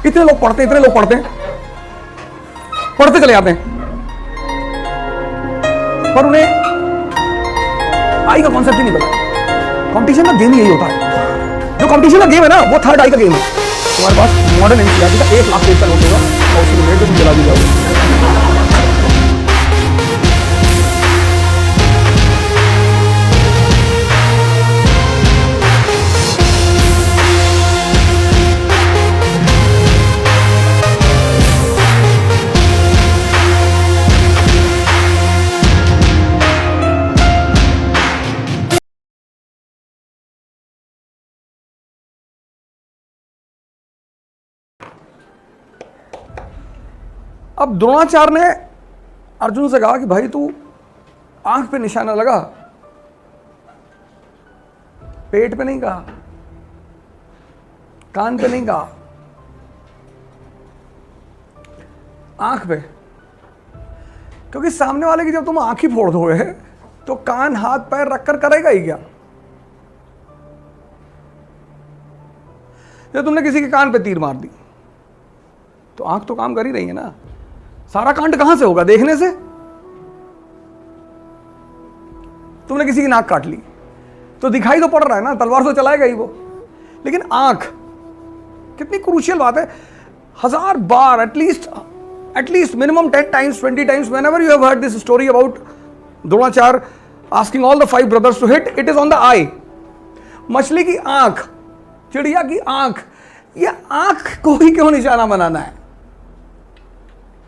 इतने लोग पढ़ते चले जाते हैं, पर उन्हें आई का कॉन्सेप्ट ही नहीं पता। कंपटीशन का गेम ही यही होता है। जो कंपटीशन का गेम है ना, वो थर्ड आई का गेम है। तुम्हारे पास मॉडर्न एनसीईआरटी का 1 लाख पेज का नोट होगा और उसमें मेरे को तुम जला दी जाओगे। अब द्रोणाचार्य ने अर्जुन से कहा कि भाई तू आंख पे निशाना लगा, पेट पे नहीं कहा, कान पे नहीं कहा, आंख पे। क्योंकि सामने वाले की जब तुम आंख ही फोड़ दोगे तो कान हाथ पैर रखकर करेगा ही क्या। जब तुमने किसी के कान पे तीर मार दी तो आंख तो काम कर ही रही है ना। सारा कांड कहां से होगा? देखने से। तुमने किसी की नाक काट ली तो दिखाई तो पड़ रहा है ना, तलवार तो चलाएगा ही वो। लेकिन आंख कितनी क्रूशियल बात है। 1000 बार, at least minimum 10 times, 20 times, whenever you have heard this story about Dronacharya asking all the 5 brothers to hit, it is on the eye. मछली की आंख, चिड़िया की आंख, ये आंख को ही क्यों निशाना बनाना है?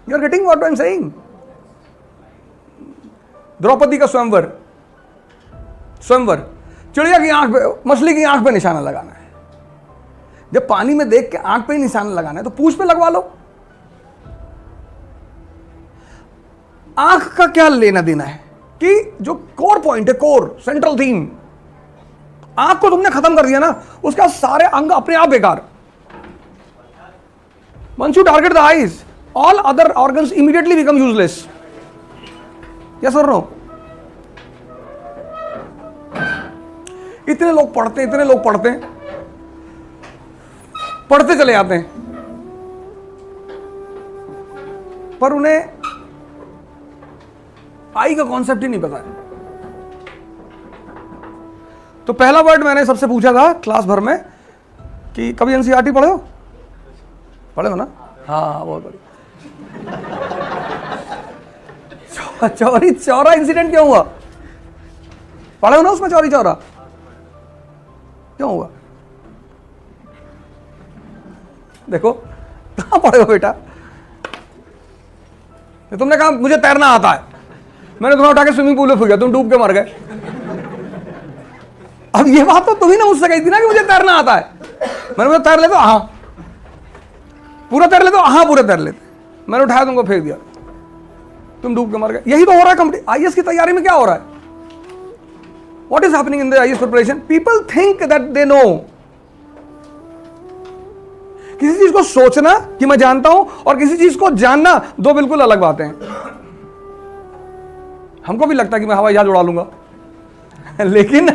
You are getting what I am saying? Draupadi का स्वयंवर, चिड़िया की आंख पे, मछली की आंख पे निशाना लगाना है। जब पानी में देख के आंख पे ही निशाना लगाना है तो पूंछ पे लगवा लो। आंख का क्या लेना देना है कि जो कोर पॉइंट है, कोर सेंट्रल थीम, आंख को तुमने खत्म कर दिया ना, उसका सारे अंग अपने आप बेकार। Once you target the eyes, all other organs immediately become useless. Yes or no? इतने लोग पढ़ते चले जाते हैं, पर उन्हें आई का कॉन्सेप्ट ही नहीं पता है। तो पहला वर्ड मैंने सबसे पूछा था क्लास भर में कि कभी एनसीईआरटी पढ़े हो ना? हाँ, बहुत बढ़िया। चौरी चौरा इंसिडेंट क्यों हुआ? पढ़े हो ना उसमें? चौरी चौरा क्यों हुआ? देखो कहां पढ़े हो बेटा? तुमने कहा मुझे तैरना आता है, मैंने तुम्हें उठा के स्विमिंग पूल में फेंक दिया, तुम डूब के मर गए। अब ये बात तो तुम्ही ना मुझसे कही थी ना कि मुझे तैरना आता है। मैंने मुझे तैर ले तो हाँ, पूरा तैर ले तो हाँ, पूरा तैर लेते। मैंने उठाया, तुमको फेंक दिया, तुम डूब के मर गए। यही तो हो रहा है आईएएस की तैयारी में। क्या हो रहा है? What is happening in the IAS preparation? People think that they know. किसी चीज को सोचना कि मैं जानता हूं और किसी चीज को जानना, दो बिल्कुल अलग बातें हैं। हमको भी लगता है कि मैं हवाई जहाज उड़ा लूंगा, लेकिन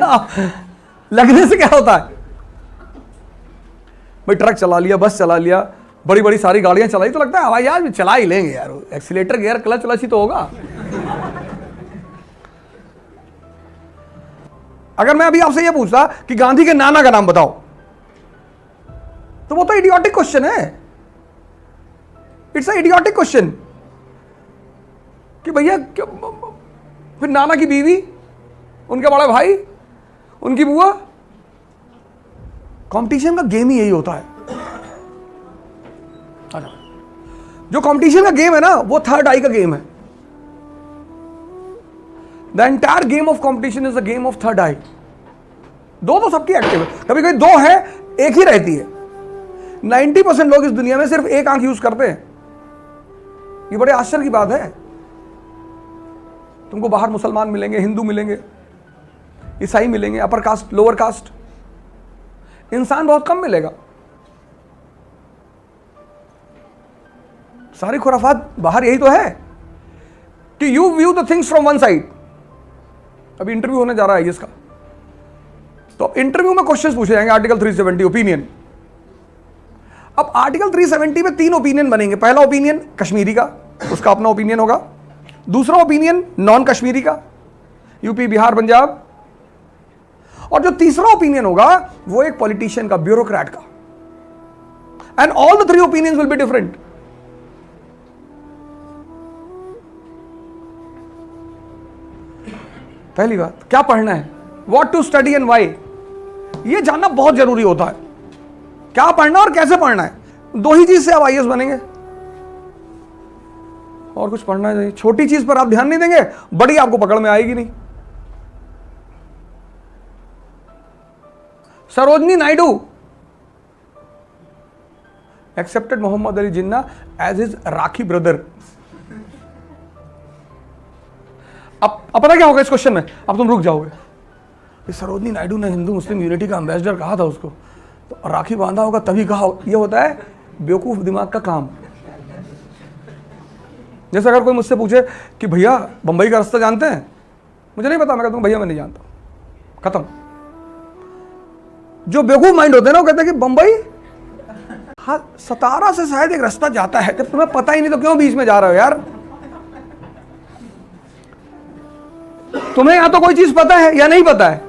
लगने से क्या होता है? भाई ट्रक चला लिया, बस चला लिया, बड़ी बड़ी सारी गाड़ियां चलाई तो लगता है हवाई जहाज भी चला ही लेंगे यार। एक्सीलेटर, गियर, क्लच ही तो होगा। अगर मैं अभी आपसे यह पूछता कि गांधी के नाना का नाम बताओ, तो वो तो इडियोटिक क्वेश्चन है। इट्स अ इडियोटिक क्वेश्चन कि भैया फिर नाना की बीवी, उनके बड़ा भाई, उनकी बुआ। कंपटीशन का गेम ही यही होता है। जो कंपटीशन का गेम है ना, वो थर्ड आई का गेम है। The entire game of competition is the game of third eye. दो तो सबकी एक्टिव है, कभी कभी दो है, एक ही रहती है। 90% लोग इस दुनिया में सिर्फ एक आंख यूज करते हैं। ये बड़े आश्चर्य की बात है। तुमको बाहर मुसलमान मिलेंगे, हिंदू मिलेंगे, ईसाई मिलेंगे, अपर कास्ट, लोअर कास्ट, इंसान बहुत कम मिलेगा। सारी खुराफात बाहर यही तो है कि you view the things from one side. अभी इंटरव्यू होने जा रहा है इसका, तो इंटरव्यू में क्वेश्चंस पूछे जाएंगे, आर्टिकल 370 ओपिनियन। अब आर्टिकल 370 में 3 ओपिनियन बनेंगे। पहला ओपिनियन कश्मीरी का, उसका अपना ओपिनियन होगा। दूसरा ओपिनियन नॉन कश्मीरी का, यूपी, बिहार, पंजाब। और जो तीसरा ओपिनियन होगा वो एक पॉलिटिशियन का, ब्यूरोक्रेट का। And all the 3 opinions will be different. पहली बात, क्या पढ़ना है, what to study and why, ये जानना बहुत जरूरी होता है। क्या पढ़ना और कैसे पढ़ना है, 2 ही चीज से आप आईएएस बनेंगे, और कुछ पढ़ना नहीं। छोटी चीज पर आप ध्यान नहीं देंगे, बड़ी आपको पकड़ में आएगी नहीं। Sarojini Naidu accepted Mohammad Ali Jinnah as his राखी ब्रदर। अब पता क्या होगा इस क्वेश्चन में, अब तुम रुक जाओगे। सरोजनी नायडू ने हिंदू मुस्लिम यूनिटी का एम्बेसडर कहा था उसको, तो राखी बांधा होगा तभी कहा। ये होता है बेवकूफ दिमाग का काम। जैसे अगर कोई मुझसे पूछे कि भैया बंबई का रास्ता जानते हैं, मुझे नहीं पता, मैं कहता हूं भैया मैं नहीं जानता, खत्म। जो बेवकूफ माइंड होते हैं ना वो कहते हैं कि बंबई, हाँ 17 से शायद एक रास्ता जाता है, जब तुम्हें पता ही नहीं तो क्यों बीच में जा रहे हो यार। तुम्हें या तो कोई चीज पता है या नहीं पता है।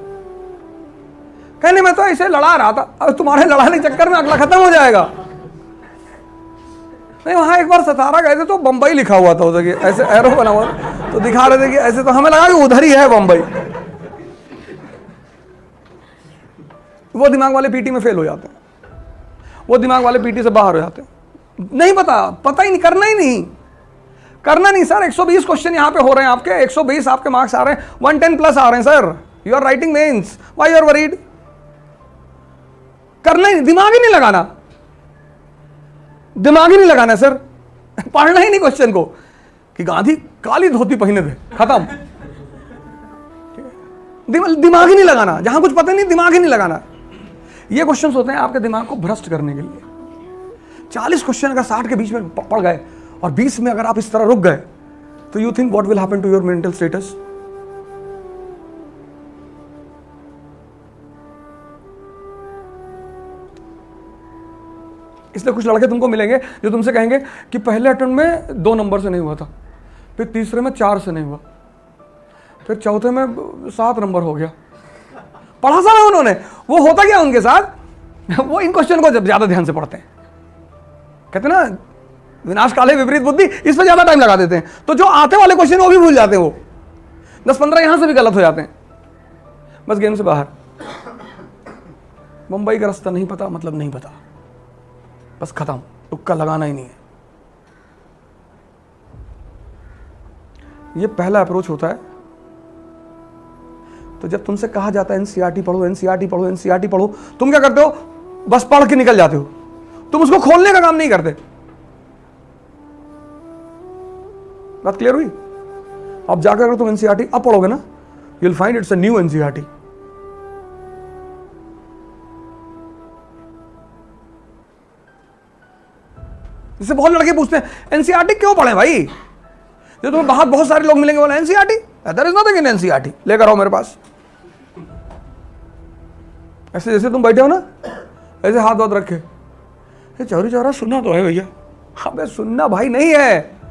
कहने में तो ऐसे लड़ा रहा था, अब तुम्हारे लड़ाने के चक्कर में अगला खत्म हो जाएगा। नहीं, वहां एक बार 17 गए थे तो बंबई लिखा हुआ था उधर, ऐसे एरो बना हुआ तो दिखा रहे थे कि ऐसे, तो हमें लगा कि उधर ही है बंबई। वो दिमाग वाले पीटी में फेल हो जाते हैं, वो दिमाग वाले पीटी से बाहर हो जाते हैं। नहीं पता ही नहीं, करना नहीं सर। 120 क्वेश्चन यहां पे हो रहे हैं आपके, 120 आपके मार्क्स आ रहे हैं, 110 प्लस आ रहे हैं sir. You are writing mains, why you are worried. करना ही नहीं, दिमाग ही नहीं लगाना सर। पढ़ना ही नहीं क्वेश्चन को कि गांधी काली धोती पहने थे, खत्म। दिमाग ही नहीं लगाना, जहां कुछ पता नहीं दिमाग ही नहीं लगाना। ये क्वेश्चंस होते हैं आपके दिमाग को भ्रष्ट करने के लिए। 40 क्वेश्चन अगर 60 के बीच में पड़ गए और 20 में अगर आप इस तरह रुक गए, तो you think what will happen to your mental status. इसलिए कुछ लड़के तुमको मिलेंगे जो तुमसे कहेंगे कि पहले अटेम्प्ट में 2 नंबर से नहीं हुआ था, फिर तीसरे में 4 से नहीं हुआ, फिर चौथे में 7 नंबर हो गया। पढ़ा सा है उन्होंने। वो होता क्या उनके साथ, वो इन क्वेश्चन को जब ज्यादा ध्यान से पढ़ते हैं, कहते हैं ना विनाश काले विपरीत बुद्धि, इस पर ज्यादा टाइम लगा देते हैं, तो जो आते वाले क्वेश्चन वो भी भूल जाते हैं। वो 10-15 यहां से भी गलत हो जाते हैं, बस गेम से बाहर। मुंबई का रास्ता नहीं पता मतलब नहीं पता, बस खत्म, तुक्का लगाना ही नहीं है। ये पहला अप्रोच होता है। तो जब तुमसे कहा जाता है एनसीईआरटी पढ़ो, एनसीईआरटी पढ़ो, एनसीईआरटी पढ़ो, तुम क्या करते हो, बस पढ़ के निकल जाते हो, तुम उसको खोलने का काम नहीं करते। बात क्लियर हुई। अब जाकर अगर तुम एनसीईआरटी अब पढ़ोगे ना, you will find it's a new NCERT. जिससे बहुत लड़के पूछते हैं एनसीईआरटी क्यों पढ़े भाई, जो तुम्हें बाहर बहुत सारे लोग मिलेंगे बोले NCERT, there is nothing in NCERT, लेकर आओ मेरे पास। ऐसे जैसे तुम बैठे हो ना, ऐसे हाथ वाथ रखे, ये चौरी चौरा सुनना तो है भैया। अबे सुनना भाई नहीं है।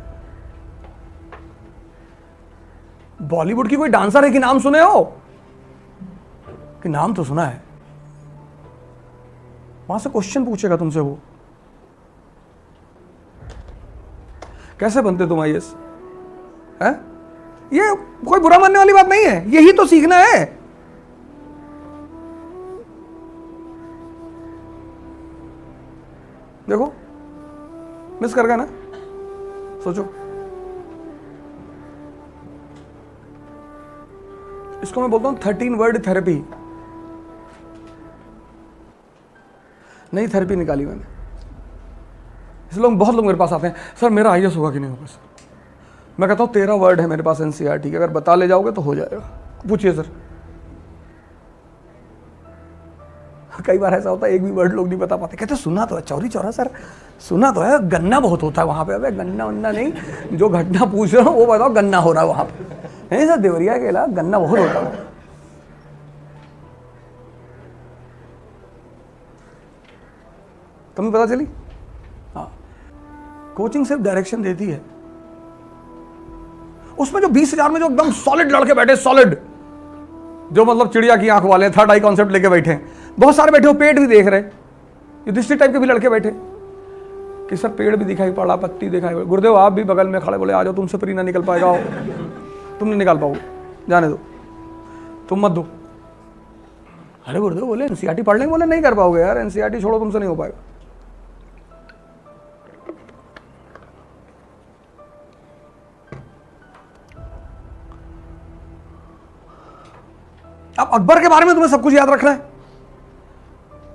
बॉलीवुड की कोई डांसर है कि नाम सुने हो, कि नाम तो सुना है। वहां से क्वेश्चन पूछेगा तुमसे वो, कैसे बनते तुम आईएएस है। ये कोई बुरा मानने वाली बात नहीं है, यही तो सीखना है। देखो मिस कर गया ना, सोचो। इसको मैं बोलता हूं 13 वर्ड थेरेपी। नई थेरेपी निकाली मैंने। इसलिए बहुत लोग मेरे पास आते हैं, सर मेरा आईएएस होगा कि नहीं होगा सर। मैं कहता हूं 13 वर्ड है मेरे पास एनसीईआरटी के, अगर बता ले जाओगे तो हो जाएगा। पूछिए सर। कई बार ऐसा होता है एक भी वर्ड लोग नहीं बता पाते, कहते सुना तो है चौरी चौरा सर, सुना तो है, गन्ना बहुत होता है वहां पे। अबे गन्ना वन्ना नहीं, जो घटना पूछ रहे हो वो बताओ, गन्ना हो रहा है वहां पे। नहीं सर देवरिया के इलाका गन्ना बहुत होता है। तुम्हें पता चली कोचिंग सिर्फ डायरेक्शन देती है। उसमें जो 20,000 में जो एकदम सॉलिड लड़के बैठे, सॉलिड, जो मतलब चिड़िया की आंख वाले, थर्ड आई कॉन्सेप्ट लेके बैठे हैं, बहुत सारे बैठे हो, पेट भी देख रहे, युधिष्ठिर टाइप के भी लड़के बैठे कि सर पेड़ भी दिखाई पड़ा, पत्ती दिखाई पड़ी। गुरुदेव आप भी बगल में खड़े, बोले आ जाओ, तुमसे परी ना निकल पाएगा, तुम नहीं निकाल पाओगे, जाने दो, तुम मत दो। अरे गुरुदेव बोले एनसीईआरटी पढ़ लेंगे, बोले नहीं कर पाओगे यार, एनसीईआरटी छोड़ो, तुमसे नहीं हो पाएगा। अब अकबर के बारे में तुम्हें सब कुछ याद रखना है,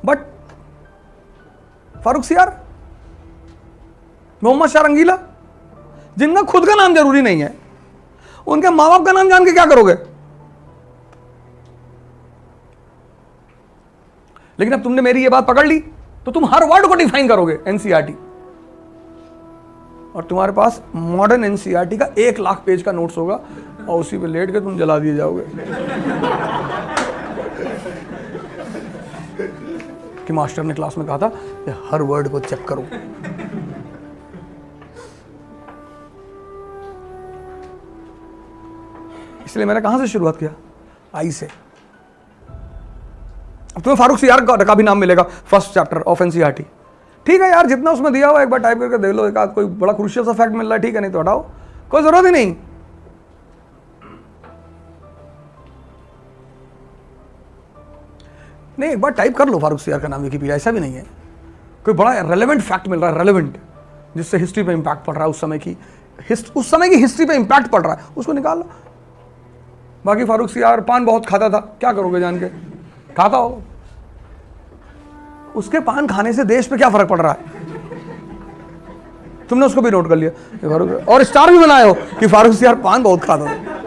बट फारूक सियार, मोहम्मद शाह रंगीला, जिनका खुद का नाम जरूरी नहीं है, उनके मां बाप का नाम जान के क्या करोगे? लेकिन अब तुमने मेरी ये बात पकड़ ली तो तुम हर वर्ड को डिफाइन करोगे एनसीईआरटी, और तुम्हारे पास मॉडर्न एनसीईआरटी का 1 लाख पेज का नोट्स होगा और उसी पे लेट के तुम जला दिए जाओगे कि मास्टर ने क्लास में कहा था कि हर वर्ड को चेक करो। इसलिए मैंने कहां से शुरुआत किया? आई से। अब तुम्हें फारूक सियार का भी नाम मिलेगा फर्स्ट चैप्टर ऑफ एनसीईआरटी। ठीक है यार, जितना उसमें दिया हुआ एक बार टाइप करके देख लो, एक आध कोई बड़ा क्रूशियल सा फैक्ट मिल रहा है, ठीक है, नहीं तो हटाओ, कोई जरूरत ही नहीं। नहीं, एक बार टाइप कर लो फारूक सियार का नाम विकिपीडिया, ऐसा भी नहीं है, कोई बड़ा रेलेवेंट फैक्ट मिल रहा है, रेलेवेंट, जिससे हिस्ट्री पे इंपैक्ट पड़ रहा है, उस समय की हिस्ट्री पे इंपैक्ट पड़ रहा है, उसको निकाल लो। बाकी फारूक सियार पान बहुत खाता था, क्या करोगे जान के? खाता हो, उसके पान खाने से देश पे क्या फर्क पड़ रहा है? तुमने उसको भी नोट कर लिया, और स्टार भी बनाए हो कि फारूक सियार पान बहुत खाता था।